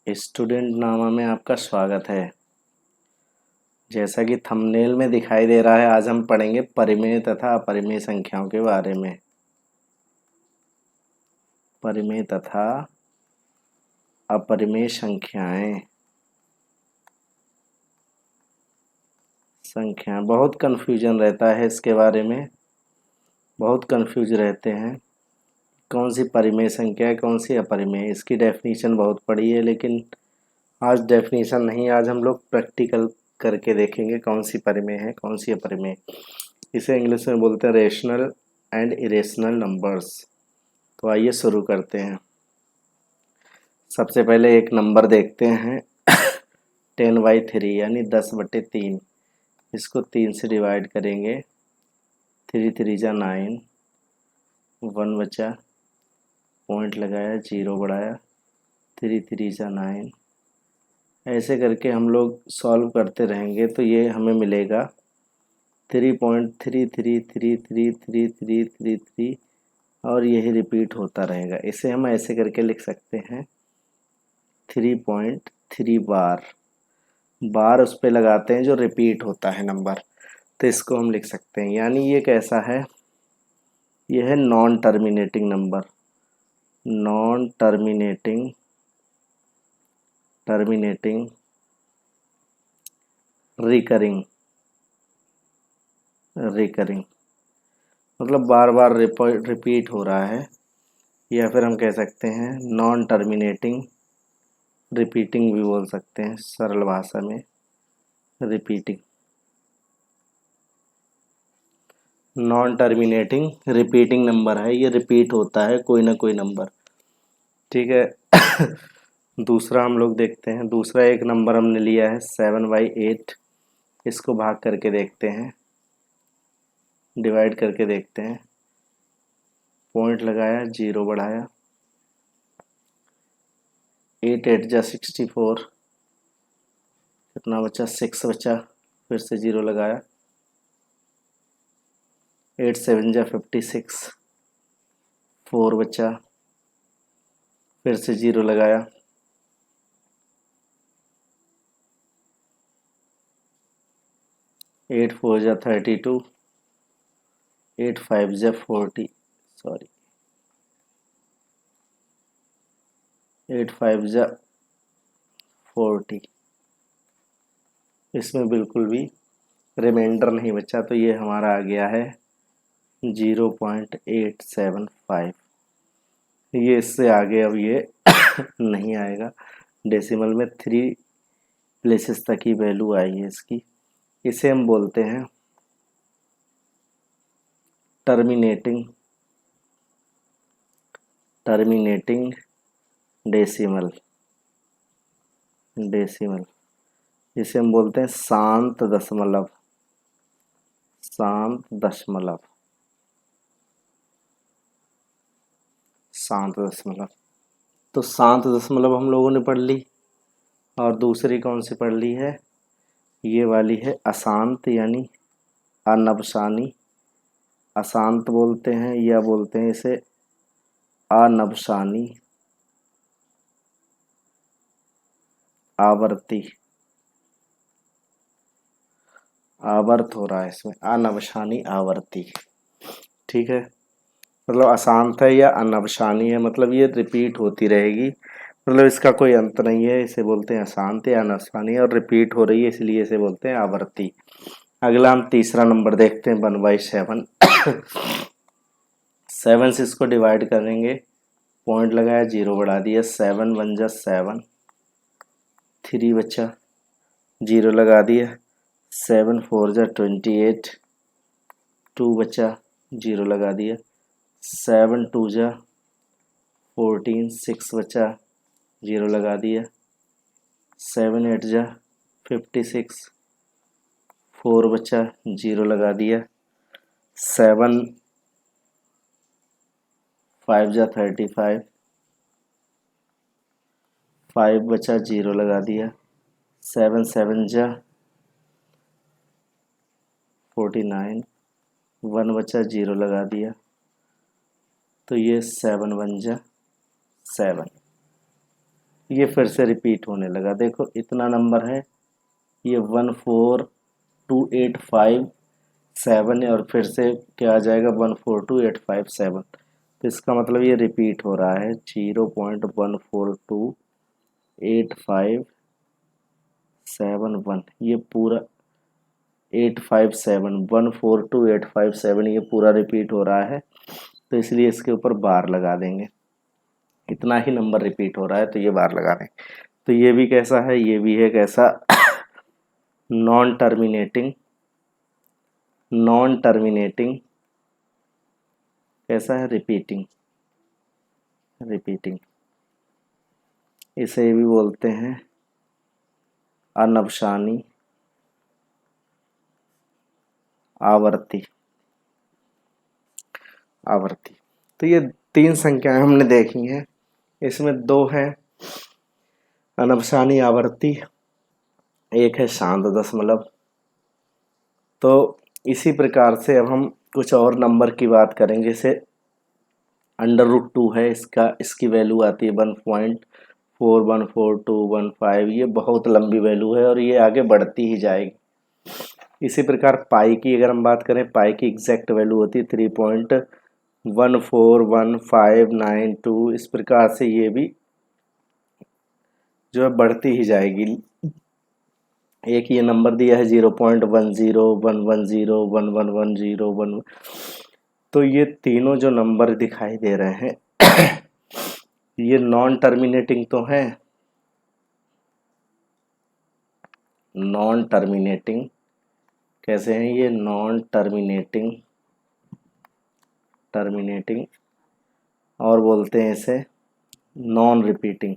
Student नामा में आपका स्वागत है। जैसा कि थंबनेल में दिखाई दे रहा है, आज हम पढ़ेंगे परिमेय तथा अपरिमेय संख्याओं के बारे में। परिमेय तथा अपरिमेय संख्याएं बहुत कन्फ्यूजन रहता है इसके बारे में, बहुत कन्फ्यूज रहते हैं कौन सी परिमेय संख्या है कौन सी अपरिमेय। इसकी डेफिनेशन बहुत पढ़ी है, लेकिन आज डेफिनेशन नहीं, आज हम लोग प्रैक्टिकल करके देखेंगे कौन सी परिमेय है कौन सी अपरिमेय। इसे इंग्लिश में बोलते हैं रेशनल एंड इरेशनल नंबर्स। तो आइए शुरू करते हैं। सबसे पहले एक नंबर देखते हैं 10/3 यानी 10/3। इसको 3 से डिवाइड करेंगे, 3 3 जा 9, 1 बचा, पॉइंट लगाया, 0 बढ़ाया, 3 3 जा 9। ऐसे करके हम लोग सॉल्व करते रहेंगे तो ये हमें मिलेगा 3.33333333 और यही रिपीट होता रहेगा। इसे हम ऐसे करके लिख सकते हैं 3.3 बार उस पे लगाते हैं जो रिपीट होता है नंबर, तो इसको हम लिख सकते हैं। यानी ये कैसा है, ये है non terminating number, non terminating recurring मतलब बार बार रिपीट हो रहा है, या फिर हम कह सकते हैं नॉन टर्मिनेटिंग रिपीटिंग भी बोल सकते हैं, सरल भाषा में repeating. Non terminating repeating number है, ये रिपीट होता है कोई ना कोई नंबर, ठीक है। दूसरा हम लोग देखते हैं, दूसरा एक नंबर हमने लिया है 7/8। इसको भाग करके देखते हैं, डिवाइड करके देखते हैं, पॉइंट लगाया, 0 बढ़ाया, 8 8 जा 64, कितना बचा, 6 बचा, फिर से 0 लगाया, 8 7 जा 56, 4 बचा, फिर से 0 लगाया, 8 4 जा 32, 8 5 जा 40, 8 5 जा 40। इसमें बिल्कुल भी रिमाइंडर नहीं बचा, तो ये हमारा आ गया है 0.875। ये इससे आगे अब ये नहीं आएगा, डेसिमल में 3 प्लेसेस तक ही वैल्यू आई है इसकी। इसे हम बोलते हैं टर्मिनेटिंग डेसिमल। इसे हम बोलते हैं शांत दशमलव। तो शांत दशमलव हम लोगों ने पढ़ ली, और दूसरी कौन सी पढ़ ली है, ये वाली है अशांत यानी अनवसानी। अशांत बोलते हैं या बोलते हैं इसे अनवसानी आवर्ती। आवर्त हो रहा है इसमें, अनवसानी आवर्ती, ठीक है। मतलब अशांत है या अनवसानी है, मतलब ये रिपीट होती रहेगी, मतलब इसका कोई अंत नहीं है। इसे बोलते हैं अशांत या अनवसानी, और रिपीट हो रही है इसलिए इसे बोलते हैं आवर्ती। अगला हम तीसरा नंबर देखते हैं 1/7। 7 से इसको डिवाइड करेंगे, पॉइंट लगाया, 0 बढ़ा दिया, 7 1 जा 7, 3 बचा, 0 लगा दिया, 7 4 जा 28, 2 बचा, 0 लगा दिया, 7 2 जा 14, 6 बचा, 0 लगा दिया, 7 8 जा 56, 4 बचा, 0 लगा दिया, 7 5 जा 35, 5 बचा, 0 लगा दिया, 7 7 जा 49, 1 बचा, 0 लगा दिया, तो ये 7 1 जा 7। ये फिर से रिपीट होने लगा। देखो इतना नंबर है, ये 14285 है और फिर से क्या आ जाएगा 14285 तो इसका मतलब ये रिपीट हो रहा है 0.1428571 ये पूरा 857 14285 ये पूरा रिपीट हो रहा है, तो इसलिए इसके ऊपर बार लगा देंगे। इतना ही नंबर रिपीट हो रहा है तो ये बार लगा देंगे। तो ये भी कैसा है, ये भी है कैसा नॉन टर्मिनेटिंग कैसा है रिपीटिंग इसे भी बोलते हैं अनवसानी आवर्ती। तो ये 3 संख्याएं हमने देखी हैं, इसमें 2 है अनवसानी आवर्ती, एक है शांत दशमलव। तो इसी प्रकार से अब हम कुछ और नंबर की बात करेंगे। जैसे √2 है, इसकी वैल्यू आती है 1.414215। ये बहुत लंबी वैल्यू है और ये आगे बढ़ती ही जाएगी। इसी प्रकार पाई की अगर हम बात करें, पाई की एग्जैक्ट वैल्यू होती है 3.141592। इस प्रकार से ये भी जो है बढ़ती ही जाएगी। एक ये नंबर दिया है 0.1011011101। तो ये तीनों जो नंबर दिखाई दे रहे हैं ये नॉन टर्मिनेटिंग तो है, नॉन टर्मिनेटिंग कैसे हैं ये, नॉन टर्मिनेटिंग और बोलते हैं इसे नॉन रिपीटिंग।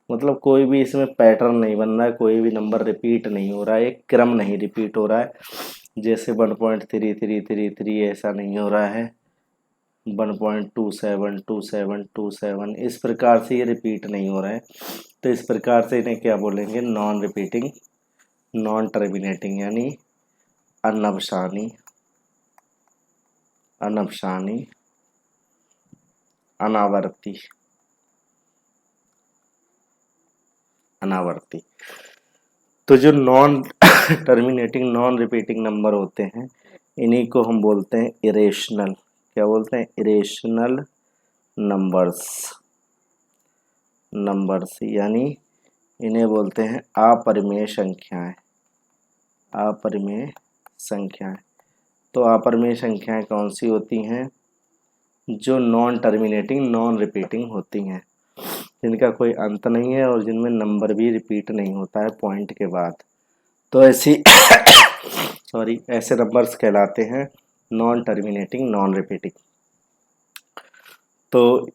मतलब कोई भी इसमें पैटर्न नहीं बन रहा है, कोई भी नंबर रिपीट नहीं हो रहा है, एक क्रम नहीं रिपीट हो रहा है। जैसे 1.3333 ऐसा नहीं हो रहा है, 1.272727 इस प्रकार से ये रिपीट नहीं हो रहा है। तो इस प्रकार से इन्हें क्या बोलेंगे, नॉन रिपीटिंग नॉन टर्मिनेटिंग यानी अनवसानी अनावर्ती। तो जो non terminating non repeating number होते हैं इन्हीं को हम बोलते हैं इरेशनल। क्या बोलते हैं, इरेशनल नंबर्स यानी इन्हें बोलते हैं अपरिमेय संख्याएं। तो अपरिमेय संख्याएं कौन सी होती हैं, जो नॉन टर्मिनेटिंग नॉन रिपीटिंग होती हैं, जिनका कोई अंत नहीं है और जिनमें नंबर भी रिपीट नहीं होता है पॉइंट के बाद। तो ऐसे नंबर्स कहलाते हैं नॉन टर्मिनेटिंग नॉन रिपीटिंग। तो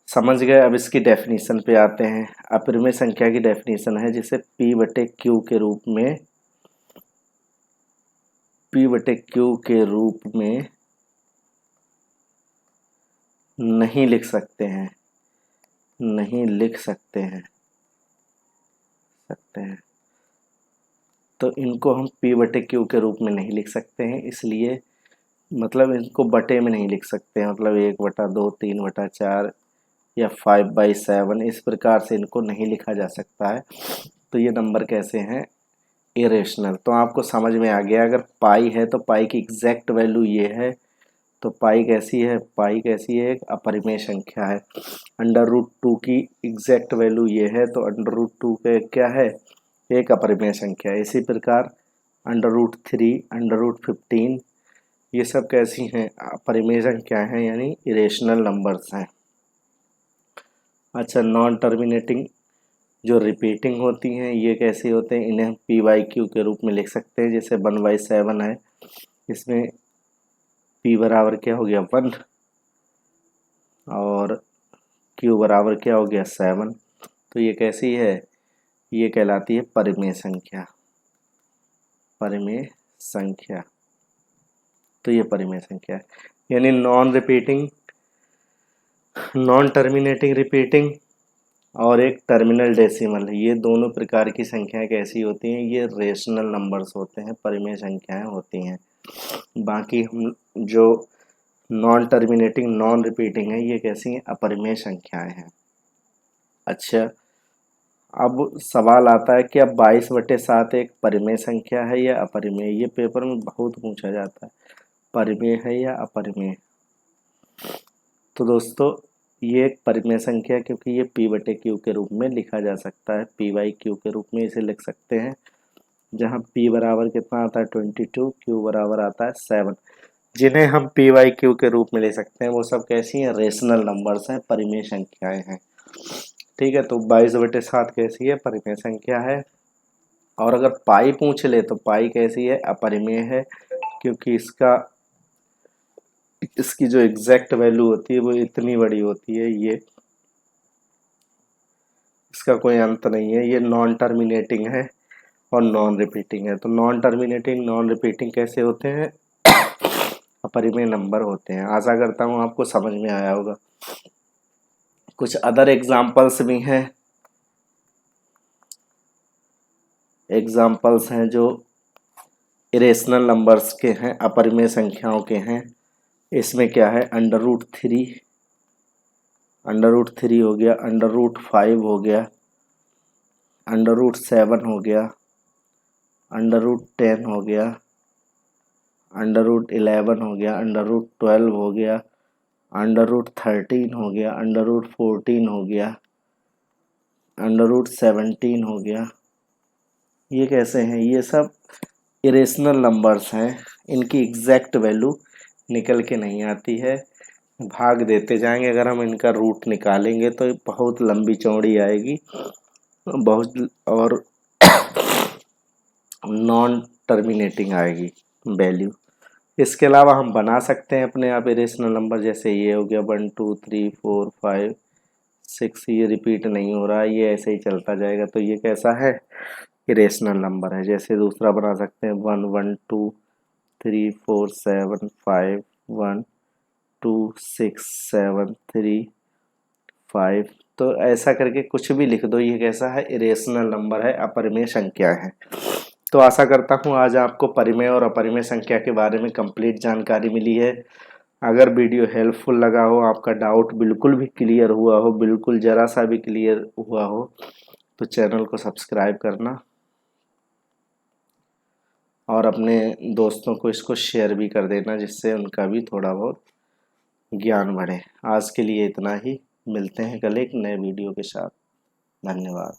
समझ गए। अब इसकी डेफिनेशन पे आते हैं। अपरिमेय संख्या की डेफिनेशन है जिसे P/Q के रूप में नहीं लिख सकते हैं तो इनको हम P/Q के रूप में नहीं लिख सकते हैं, इसलिए मतलब इनको बटे में नहीं लिख सकते हैं, मतलब 1/2 3/4 या 5/7 इस प्रकार से इनको नहीं लिखा जा सकता है। तो ये नंबर कैसे हैं, इरेशनल। तो आपको समझ में आ गया। अगर पाई है तो पाई की एग्जैक्ट वैल्यू ये है, तो पाई कैसी है, एक अपरिमेय संख्या है। √2 की एग्जैक्ट वैल्यू ये है, तो √2 का क्या है, एक अपरिमेय संख्या है। इसी प्रकार √3 √15 ये सब कैसी हैं, अपरिमेय संख्या हैं यानी इरेशनल नंबर्स हैं। अच्छा, नॉन टर्मिनेटिंग जो रिपीटिंग होती हैं ये कैसे होते हैं, इन्हें हम P/Q के रूप में लिख सकते हैं। जैसे 1/7 है, इसमें P बराबर क्या हो गया 1 और Q बराबर क्या हो गया 7। तो ये कैसी है, ये कहलाती है परिमेय संख्या। तो ये परिमेय संख्या है यानी नॉन टर्मिनेटिंग रिपीटिंग और एक टर्मिनल डेसिमल। ये दोनों प्रकार की संख्याएं कैसी होती हैं, ये रेशनल नंबर्स होते हैं, परिमेय संख्याएं होती हैं। बाकी हम जो नॉन टर्मिनेटिंग, नॉन रिपीटिंग है, ये कैसी हैं? अपरिमेय संख्याएं हैं। अच्छा, अब सवाल आता है कि अब 22/7 एक परिमेय संख्या है या अपरिमेय? ये पेपर में बहुत पूछा जाता है, परिमेय है या अपरिमेय। तो दोस्तों ये एक परिमेय संख्या है, क्योंकि ये p/q के रूप में लिखा जा सकता है, p/q के रूप में इसे लिख सकते हैं, जहाँ p बराबर कितना आता है 22, q बराबर आता है 7। जिन्हें हम p/q के रूप में ले सकते हैं वो सब कैसी हैं? रेशनल नंबर्स हैं, परिमेय संख्याएं हैं। ठीक है, तो 22/7 कैसी है? परिमेय संख्या है। और अगर पाई पूछ ले तो पाई कैसी है? अपरिमेय है, क्योंकि इसकी जो एग्जैक्ट वैल्यू होती है वो इतनी बड़ी होती है, ये इसका कोई अंत नहीं है। ये नॉन टर्मिनेटिंग है और नॉन रिपीटिंग है। तो नॉन टर्मिनेटिंग, नॉन रिपीटिंग कैसे होते हैं? अपरिमेय नंबर होते हैं। आशा करता हूँ आपको समझ में आया होगा। कुछ अदर एग्जाम्पल्स भी हैं, एग्जाम्पल्स हैं जो इरेशनल नंबर्स के हैं, अपरिमेय संख्याओं के हैं। इसमें क्या है? √3, √3 हो गया, √5 हो गया, √7 हो गया, √10 हो गया, √11 हो गया, √12 हो गया, √13 हो गया, √14 हो गया, √17 हो गया। ये कैसे हैं? ये सब इरेशनल नंबर्स हैं, इनकी एग्जैक्ट वैल्यू निकल के नहीं आती है, भाग देते जाएंगे। अगर हम इनका रूट निकालेंगे तो बहुत लंबी चौड़ी आएगी, बहुत, और नॉन टर्मिनेटिंग आएगी वैल्यू। इसके अलावा हम बना सकते हैं अपने आप इरेशनल नंबर, जैसे ये हो गया 1 2 3 4 5 6, ये रिपीट नहीं हो रहा है, ये ऐसे ही चलता जाएगा, तो ये कैसा है? इरेशनल नंबर है। जैसे दूसरा बना सकते हैं 1 1 2 3 4 7 5 1 2 6 7 3 5। तो ऐसा करके कुछ भी लिख दो, ये कैसा है? इरेशनल नंबर है, अपरिमेय संख्या है। तो आशा करता हूँ आज आपको परिमेय और अपरिमेय संख्या के बारे में कंप्लीट जानकारी मिली है। अगर वीडियो हेल्पफुल लगा हो, आपका डाउट बिल्कुल भी क्लियर हुआ हो, बिल्कुल ज़रा सा भी क्लियर हुआ हो, तो चैनल को सब्सक्राइब करना और अपने दोस्तों को इसको शेयर भी कर देना, जिससे उनका भी थोड़ा बहुत ज्ञान बढ़े। आज के लिए इतना ही, मिलते हैं कल एक नए वीडियो के साथ। धन्यवाद।